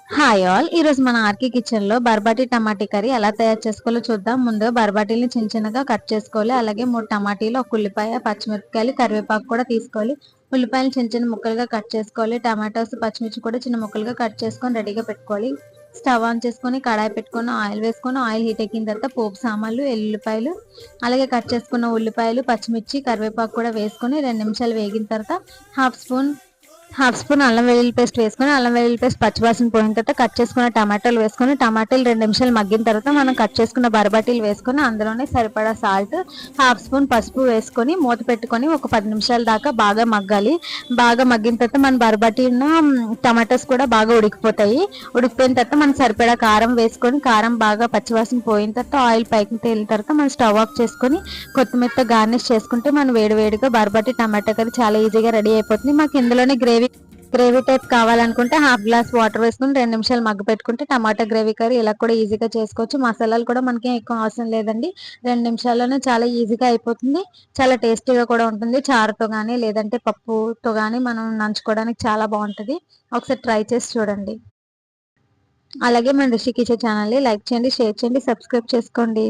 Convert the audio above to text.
Hi all, ఈరోజు మన RK kitchen లో బర్బాటీ టమాటీ కర్రీ ఎలా తయారు చేసుకోవాలో చూద్దాం. ముందుగా బర్బాటీని చిన్న చిన్నగా కట్ చేసుకోవాలి. అలాగే 3 టమాటీలు, ఒక ఉల్లిపాయ, పచ్చిమిరపకాయలు, కరివేపాకు కూడా తీసుకోవాలి. ఉల్లిపాయలు చిన్న చిన్న ముక్కలుగా కట్ చేసుకోవాలి. టమాటోస్, పచ్చిమిర్చి కూడా చిన్న ముక్కలుగా కట్ చేసుకొని రెడీగా పెట్టుకోవాలి. స్టవ్ ఆన్ చేసుకొని కడాయి పెట్టుకొని ఆయిల్ వేసుకొని ఆయిల్ హీట్ ఎక్కిన తర్వాత పోపు సామాన్లు, ఎల్లుల్లిపాయలు, అలాగే కట్ చేసుకున్న ఉల్లిపాయలు, పచ్చిమిర్చి, కరివేపాకు కూడా వేసుకొని 2 నిమిషాలు వేగిన తర్వాత హాఫ్ స్పూన్ అల్లం వెల్లుల్లి పేస్ట్ వేసుకొని అల్లం వెల్లుల్లి పేస్ట్ పచ్చివాసన పోయిన తర్వాత కట్ చేసుకున్న టమాటాలు వేసుకొని టమాటాలు 2 నిమిషాలు మగ్గిన తర్వాత మనం కట్ చేసుకున్న బరబటీలు వేసుకొని అందులోనే సరిపడా సాల్ట్, హాఫ్ స్పూన్ పసుపు వేసుకొని మూత పెట్టుకొని ఒక 10 నిమిషాల దాకా బాగా మగ్గాలి. బాగా మగ్గిన తర్వాత మన బరబటీన టమాటాస్ కూడా బాగా ఉడికిపోతాయి. ఉడికిపోయిన తర్వాత మనం సరిపడా కారం వేసుకొని కారం బాగా పచ్చివాసన పోయిన తర్వాత ఆయిల్ పైకి తేలిన తర్వాత మనం స్టవ్ ఆఫ్ చేసుకొని కొత్తిమీరతో గార్నిష్ చేసుకుంటే మన వేడివేడిగా బరబటీ టమాటా కర్రీ చాలా ఈజీగా రెడీ అయిపోతుంది. మాకు ఇందులోనే గ్రేవీ టైప్ కావాలనుకుంటే హాఫ్ గ్లాస్ వాటర్ వేసుకుని 2 నిమిషాలు మగ్గ పెట్టుకుంటే టమాటా గ్రేవీ కర్రీ ఇలా కూడా ఈజీగా చేసుకోవచ్చు. మసాలాలు కూడా మనకి ఎక్కువ అవసరం లేదండి. 2 నిమిషాల్లోనే చాలా ఈజీగా అయిపోతుంది. చాలా టేస్టీగా కూడా ఉంటుంది. చారుతో కానీ లేదంటే పప్పుతో కానీ మనం నంచుకోవడానికి చాలా బాగుంటుంది. ఒకసారి ట్రై చేసి చూడండి. అలాగే మన రిషి కిచెన్ ఛానల్ని లైక్ చేయండి, షేర్ చేయండి, సబ్స్క్రైబ్ చేసుకోండి.